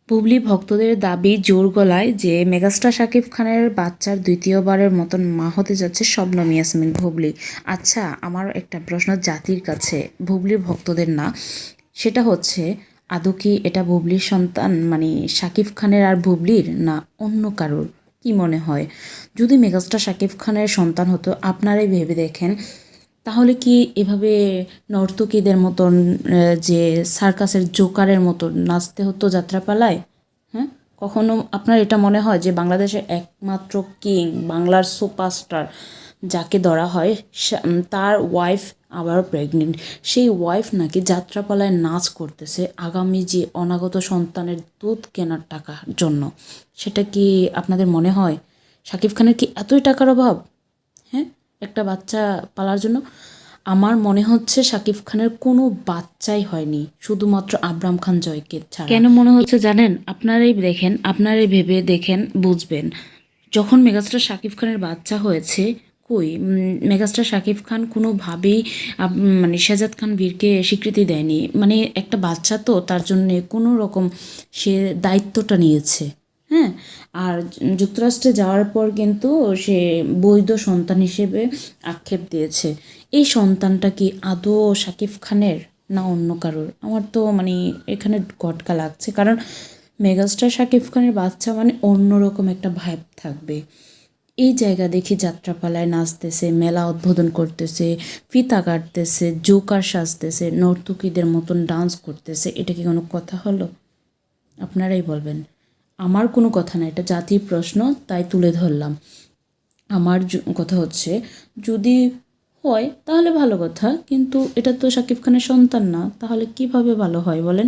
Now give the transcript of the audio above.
বুবলি ভক্তদের দাবি জোর গলায় যে মেগাস্টার শাকিব খানের বাচ্চার দ্বিতীয়বারের মতন মা হতে যাচ্ছে শবনম ইয়াসমিন বুবলি। আচ্ছা, আমার একটা প্রশ্ন জাতির কাছে, বুবলির ভক্তদের না, সেটা হচ্ছে আদৌ কি এটা বুবলির সন্তান, মানে শাকিব খানের আর বুবলির, না অন্য কারোর? কি মনে হয়? যদি মেগাস্টার শাকিব খানের সন্তান হতো, আপনারাই ভেবে দেখেন, তাহলে কি এভাবে নর্তকীদের মতন যে সার্কাসের জোকারের মতন নাচতে হতো যাত্রাপালায়? হ্যাঁ, কখনো আপনার এটা মনে হয় যে বাংলাদেশের একমাত্র কিং, বাংলার সুপারস্টার যাকে ধরা হয়, তার ওয়াইফ আবারও প্রেগনেন্ট, সেই ওয়াইফ নাকি যাত্রাপালায় নাচ করতেছে আগামী যে অনাগত সন্তানের দুধ কেনার টাকার জন্য? সেটা কি আপনাদের মনে হয় শাকিব খানের কি এতই টাকার অভাব? হ্যাঁ, একটা বাচ্চা পালার জন্য? আমার মনে হচ্ছে শাকিব খানের কোনো বাচ্চাই হয়নি, শুধুমাত্র আবরাম খান জয়কে ছাড়া। কেন মনে হচ্ছে জানেন? আপনারাই দেখেন, আপনারাই ভেবে দেখেন, বুঝবেন। যখন মেগাস্টার শাকিব খানের বাচ্চা হয়েছে, কই মেগাস্টার শাকিব খান কোনোভাবেই মানে শেহজাদ খান বীরকে স্বীকৃতি দেয়নি। মানে একটা বাচ্চা তো, তার জন্যে কোনো রকম সে দায়িত্বটা নিয়েছে। হ্যাঁ, আর যুক্তরাষ্ট্রে যাওয়ার পর কিন্তু সে বৈধ সন্তান হিসেবে আক্ষেপ দিয়েছে। এই সন্তানটা কি আদৌ শাকিব খানের, না অন্য কারোর? আমার তো মানে এখানে গটকা লাগছে, কারণ মেগাস্টার শাকিব খানের বাচ্চা মানে অন্যরকম একটা ভাইব থাকবে। এই জায়গা দেখি যাত্রাপালায় নাচতেছে, মেলা উদ্বোধন করতেছে, ফিতা কাটতেছে, জোকার সাজতেছে, নর্তকীদের মতন ডান্স করতেছে। এটা কি কোনো কথা হলো? আপনারাই বলবেন। আমার কোনো কথা না, এটা জাতির প্রশ্ন, তাই তুলে ধরলাম। আমার কথা হচ্ছে, যদি হয় তাহলে ভালো কথা, কিন্তু এটা তো শাকিব খানের সন্তান না, তাহলে কিভাবে ভালো হয় বলেন?